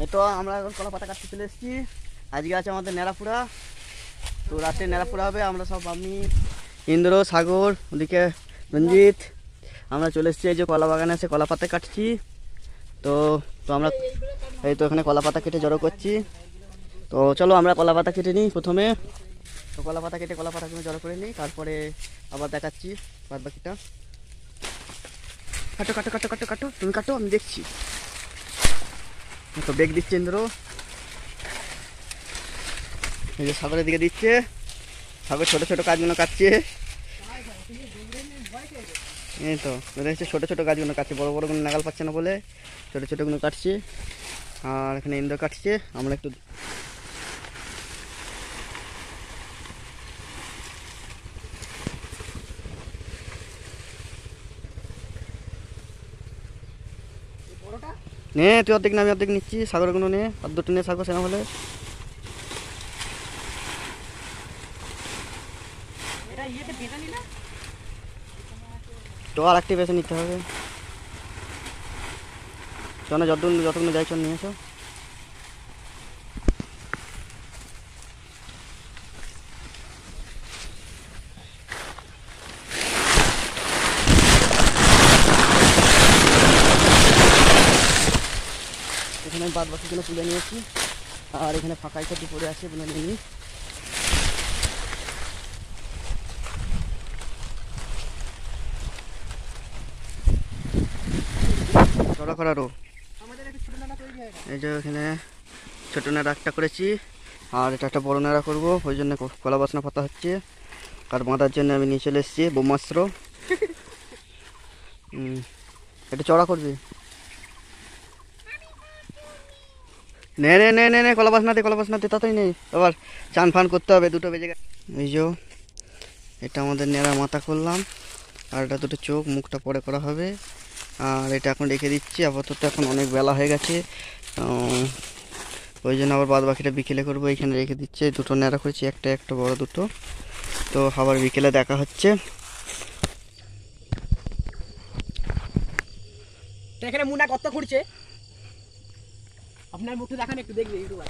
এই তো আমরা এখন কলা পাতা কাটতে চলে এসেছি। আজকে আছে আমাদের নেড়াপুরা, তো রাত্রে নেড়াপুরা হবে। আমরা সব, আমি, ইন্দ্র, সাগর, ওদিকে রঞ্জিত, আমরা চলে এসেছি এই যে কলা বাগানে এসে কলা পাতা কাটছি। তো তো আমরা এই তো এখানে কলা পাতা কেটে জড়ো করছি। তো চলো আমরা কলা পাতা কেটে নিই প্রথমে। তো কলা পাতা কেটে কলা পাতাগুলো জড়ো করে নিই, তারপরে আবার দেখাচ্ছি বাদ বাকিটা। কাটো কাটো কাটো কাটো কাটো, তুমি কাটো, আমি দেখছি। তো বেগ দিচ্ছে ইন্দ্র, এই যে সাগরের দিকে দিচ্ছে। সাগর ছোট ছোট কাজগুলো কাটছে। এই তো হচ্ছে ছোট ছোট গাছগুলো কাটছে, বড় বড়গুলো নাগাল পাচ্ছে না বলে ছোট ছোটগুলো কাটছে। আর এখানে ইন্দ্র কাটছে, আমরা একটু নে, তুই অর্ধেক না আমি অর্ধেক নিচ্ছি। সাগরগুলো নে, আর দুটো নে সাগর, সেনা বলে। তো আর একটি বেছে নিতে হবে। চলো যতগুলো যাই চল নিয়ে এসো। এখানে বাদ বাকিগুলো তুলে নিয়েছি, আর এখানে ফাঁকা ইচ্ছা পড়ে আছে, এগুলো নিয়ে নিই। চড়া করারও এই যে এখানে ছোটো নেড়া একটা করেছি, আর এটা একটা বড় নেড়া করবো, ওই জন্য কলা বাসনা পাতা হচ্ছে। আর বাঁধার জন্য আমি নিয়ে চলে এসেছি বোমাস্ত্র। এটা চড়া করবি? নে নে নে নে নে, কলা বাসনাতে তাড়াতাড়ি নেই, আবার চান ফান করতে হবে, 2টো বেজে গেছে। এই যে এটা আমাদের নেড়া মাথা করলাম, আর এটা দুটো চোখ, মুখটা পরে করা হবে। আর এটা এখন রেখে দিচ্ছি আপাতত, এখন অনেক বেলা হয়ে গেছে, ওই জন্য আবার বাদ বাকিটা বিকেলে করবো। এইখানে রেখে দিচ্ছে, 2টো নেড়া করেছি, একটা বড় 2টো। তো আবার বিকেলে দেখা হচ্ছে। এখানে মুনা কত করছে, আপনার মুখটা দেখান একটু, দেখবে ইউটিউবার।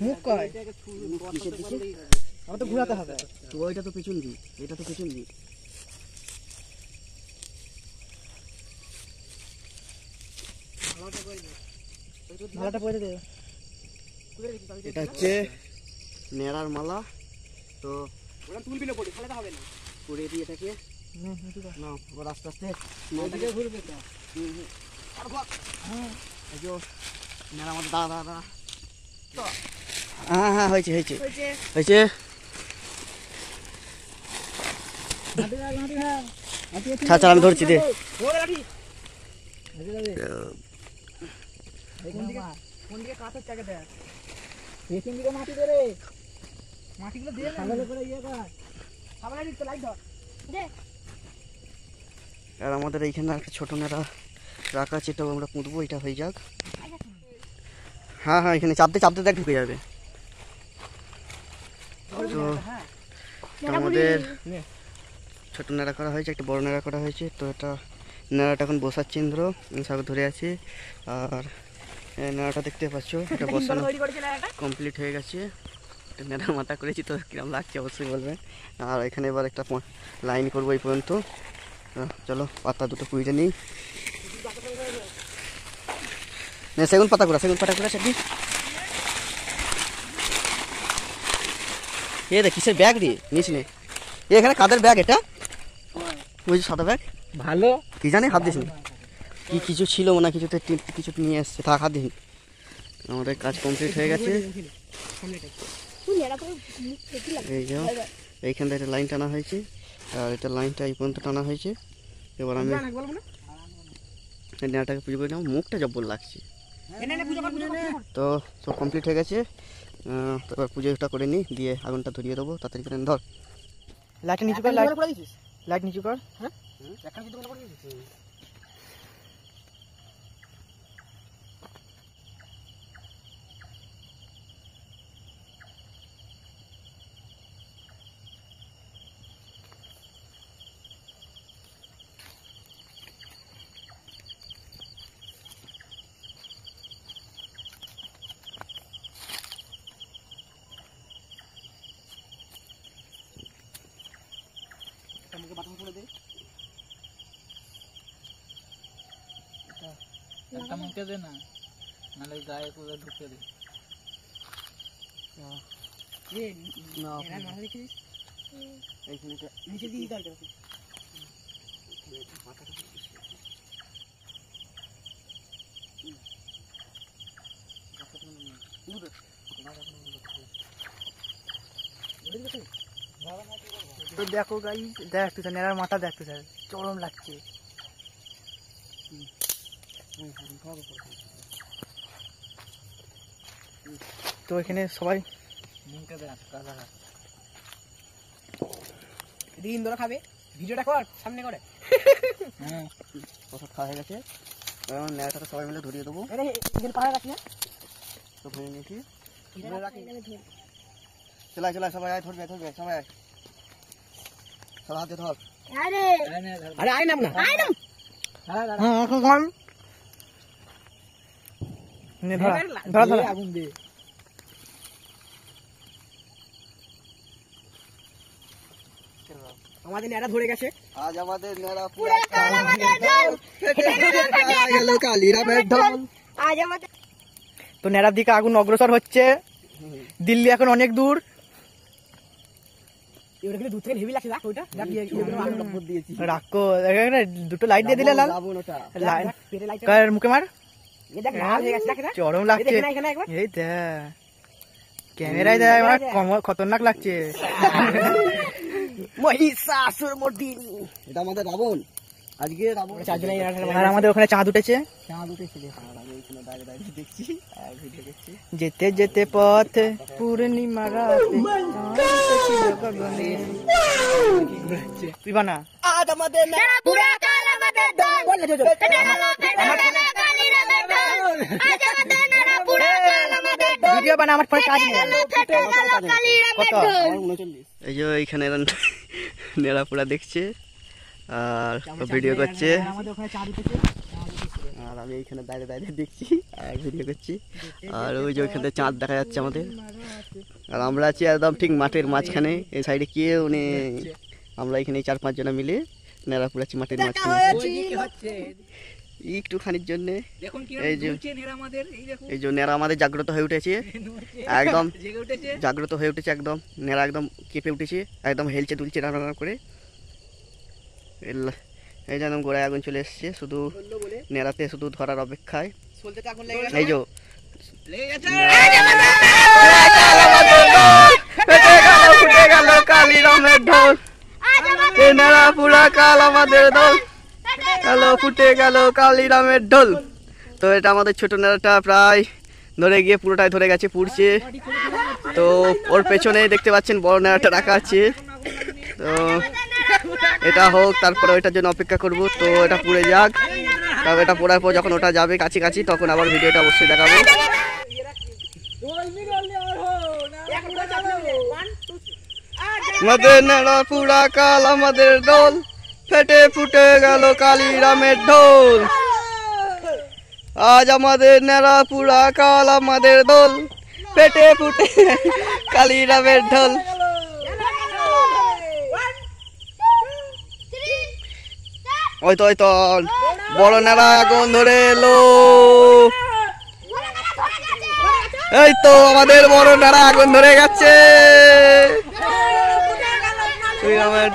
মুখ কয় আমার তো ঘুরাতে হবে। তো ওইটা তো পেছন দি, এটা তো পেছন দি। মালাটা পরে দে। এটা হচ্ছে নেড়ার মালা। তো ওটা তুলবি না, পড়ে ফেলাতে হবে না, করে দিয়ে এটাকে না, আবার আস্তে আস্তে ঘুরবে। নেড়া আমাদের দাঁড়া। হ্যাঁ হ্যাঁ, হয়েছে হয়েছে হয়েছে। ছাড়, আমি ধরছি, দে। কোন দিকে কাঠ হচ্ছে আগে দেখ, পেছন দিকে মাটি দে রে, মাটিগুলো দিয়ে সামনে করে ইয়ে কর, সামনে দিতে লাইট ধর দে। আর আমাদের এইখানে একটা ছোট নেড়া রাখা আছে, এটাও আমরা পুঁতবো, এটা হয়ে যাক। হ্যাঁ হ্যাঁ, এখানে চাপতে চাপতে দেখ ঢুকে যাবে। তো আমাদের ছোট নেড়া করা হয়েছে, একটা বড় নেড়া করা হয়েছে। তো এটা নেড়াটা এখন বসাচ্ছে ইন্দ্র, সাগর ধরে আছে। আর নেড়াটা দেখতে পাচ্ছ, এটা বসানো কমপ্লিট হয়ে গেছে। এটা নেড়ার মাথা করেছি, তো কিরম লাগছে অবশ্যই বলবেন। আর এখানে এবার একটা লাইন করবো এই পর্যন্ত। চলো পাতা দুটো কুইটে নিই। সেগুন পাতা কুড়া সেটি। এ দেখ কিসের ব্যাগ রে, নিস নে। এখানে কাদের ব্যাগ এটা? ওই সাদা ব্যাগ, ভালো কি জানি, হাত দিস নি। কি কিছু ছিল মনে, কিছু নিয়ে এসছে, থাক হাত দিস। আমাদের কাজ কমপ্লিট হয়ে গেছে। এই যে এইখানটা একটা লাইন টানা হয়েছে, আর এটা লাইনটা এই পর্যন্ত টানা হয়েছে। এবার আমি নেড়াটাকে পুজো করে নেব, মুখটা জব্বর লাগছে। তো সব কমপ্লিট হয়ে গেছে। তো এবার পুজোটা করে নিই, দিয়ে আগুনটা ধরিয়ে দেবো। তাড়াতাড়ি করে ধর, লাইট নিচু কর, লাইট নিচু কর। হ্যাঁ, মুখে দে না, নাহলে গায়ে পুরো ঢুকে দে। না নিচে দিয়ে দাও। তো দেখো গাই, দেখ তুই নেড়ার মাথা দেখ তুই, চরম লাগছে। তো এখানে সবাই দিন ধরে খাবে, ভিডিওটা কর সামনে করে। ওষুধ খাওয়া হয়ে গেছে, এখন নেড়াটা সবাই মিলে ধরিয়ে দেবো। পাহাড় রাখি না তো ধরে নিয়েছি, চলাই চলাই সবাই আয়, ধরবে ধরবে সবাই আয়, সব হাতে ধর। আরে আয় নাম না, হ্যাঁ এখন কম নে, ধরা ধরা ধরা আগুন দে। আমাদের নেড়া ধরে গেছে, আজ আমাদের নেড়া পুরা গেল কালিরামের ঢোল। আজ আমাদের তো নেড়ার দিকে আগুন অগ্রসর হচ্ছে, দিল্লি এখন অনেক দূর। রাখো দুটো লাইট দিয়ে দিলে লাল, মুখে মার, চরম লাগছে। এই দেখ ক্যামেরায় দেখ, খতরনাক লাগছে। মহিষাসুর মর্দিনী, এটা আমাদের রাবণ। আজকে রাবণ আর আমাদের ওখানে চাঁদ উঠেছে। দেখছি যেতে যেতে পথ পূর্ণিমা রাতে তুই বানা। আজ আমাদের ভিডিও বানা, আমার পরে কাজ নেই। এই যে এইখানে নেড়া পুরা দেখছে আর ভিডিও করছে, আর আমি এইখানে দাঁড়িয়ে দাঁড়িয়ে দেখছি আর ভিডিও করছি। আর ওই যে ওইখানে চাঁদ দেখা যাচ্ছে আমাদের, আর আমরা আছি একদম ঠিক মাঠের মাঝখানে। এই সাইডে কেউ নেই, আমরা এখানে 4-5 জনা মিলে নেড়া পুরাচ্ছি মাঠের মাঝখানে একটুখানির জন্য। এই যে নেড়া আমাদের জাগ্রত হয়ে উঠেছে, একদম জাগ্রত হয়ে উঠেছে, একদম নেড়া একদম কেঁপে উঠেছে, একদম হেলছে দুলছে রান্না করে। এই যে একদম গোড়ায় আগুন চলে এসছে, শুধু নেড়াতে শুধু ধরার অপেক্ষায়। এই যে কালিরামের ঢোল, নেড়া পুরা কাল আমাদের দোল, কালো ফুটে গেল কালিরামের ঢোল। তো এটা আমাদের ছোট নেড়াটা প্রায় ধরে গিয়ে পুরোটাই ধরে গেছে, পুড়ছে। তো ওর পেছনে দেখতে পাচ্ছেন বড় নেড়াটা রাখা আছে, তো এটা হোক, তারপরে ওইটার জন্য অপেক্ষা করব। তো এটা পুড়ে যাক, তবে এটা পোড়ার পর যখন ওটা যাবে কাছাকাছি তখন আবার ভিডিওটা অবশ্যই দেখাবো। আমাদের নেড়া পুরা কাল আমাদের দোল, ফেটে ফুটে গেল কালিরামের ঢোল। আজ আমাদের নেড়া পুরা কাল আমাদের দোল, ফেটে ফুটে কালিরামের ঢোল। ওই তো ওই তো বড় নেড়া আগুন ধরে এলো, এই তো আমাদের বড় নেড়া আগুন ধরে গেছে।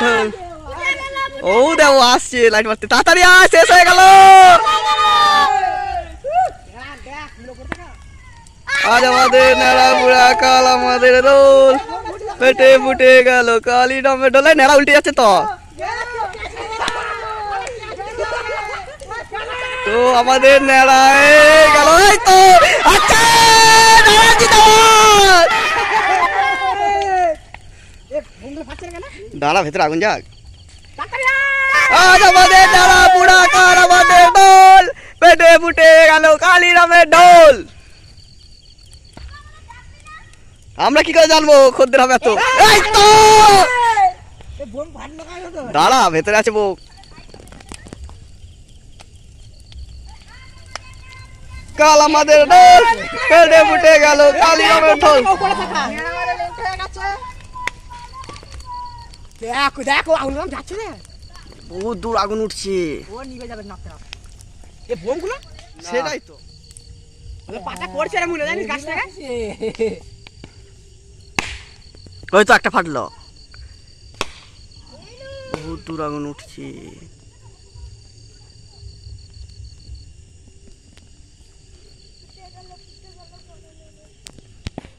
ঢোল ও দেখো আসছে লাইট মারতে, তাড়াতাড়ি আয়, শেষ হয়ে গেল। আজ আমাদের নেড়া পুরা কাল আমাদের দোল, ফেটে ফুটে গেল কালিরামের ঢোল। নেড়া উল্টে যাচ্ছে তো, তো আমাদের নেড়া গেল। এই তো আচ্ছা দাঁড়া, ভেতরে আগুন যাক। আজ আমাদের নেড়া পুরা কাল আমাদের দোল, ফেটে ফুটে গেল কালিরামের ঢোল। আমরা কি করে জানবো খদ্দের হবে এত? এই তো দাঁড়া, ভেতরে আছে বউ। কাল আমাদের ঢোল, ফেটে ফুটে গেল কালিরামের ঢোল। দেখো দেখো আগুন যাচ্ছে না, বহুত দূর আগুন উঠছে। ও নিভে যাবে না, এ বোমগুলো সেটাই তো পাতা করছে রে মনে জানিস গাছটাকে ওই তো একটা ফাটলো বহুত দূর আগুন উঠছে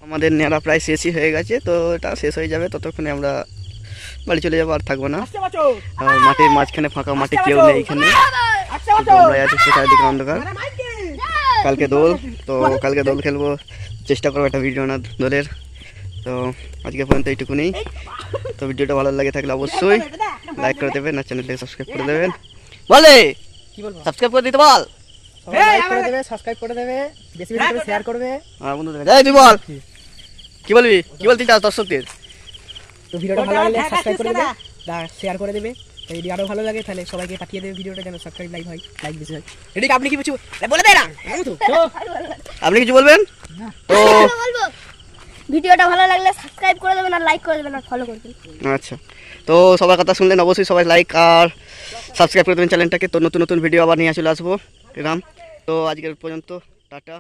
আমাদের নেড়া প্রায় শেষই হয়ে গেছে তো এটা শেষ হয়ে যাবে ততক্ষণে আমরা বাড়ি চলে যাবো আর থাকবো না আসছে বাচ্চো আর মাটির মাঝখানে ফাঁকা মাটি কেউ নেই এখানে আসছে বাচ্চো আমরা আছি চারিদিকে অন্ধকার কালকে দোল তো কালকে দোল খেলবো চেষ্টা করবো একটা ভিডিও না দোলের তো আজকে পর্যন্ত এইটুকুনি তো ভিডিওটা ভালো লাগে থাকলে অবশ্যই লাইক করে দেবেন আর চ্যানেলটাকে সাবস্ক্রাইব করে দেবেন বলে কি বলবো সাবস্ক্রাইব করে দিতে বল লাইক করে দেবে সাবস্ক্রাইব করে দেবে বেশি বেশি করে শেয়ার করবে আমার বন্ধুদের কাছে এই তুই বল কি বলবি কি বলতে চাস দর্শকদের তো ভিডিওটা ভালো লাগলে সাবস্ক্রাইব করে দেবে আর শেয়ার করে দেবে তো যদি আরো ভালো লাগে তাহলে সবাইকে পাঠিয়ে দেবে ভিডিওটা যেন সাবস্ক্রাইব লাইক হয় লাইক বেশি হয় এদিকে আপনি কি কিছু বলে দেয় না আপনি কিছু বলবেন তো বলবো ভিডিওটা ভালো লাগলে সাবস্ক্রাইব করে দেবেন আর লাইক করে দেবেন আর ফলো করে দেবেন আচ্ছা তো সবার কথা শুনলেন অবশ্যই সবাই লাইক আর সাবস্ক্রাইব করে দেবেন চ্যানেলটাকে তো নতুন নতুন ভিডিও আবার নিয়ে চলে আসবো এরকম তো আজকের পর্যন্ত টাটা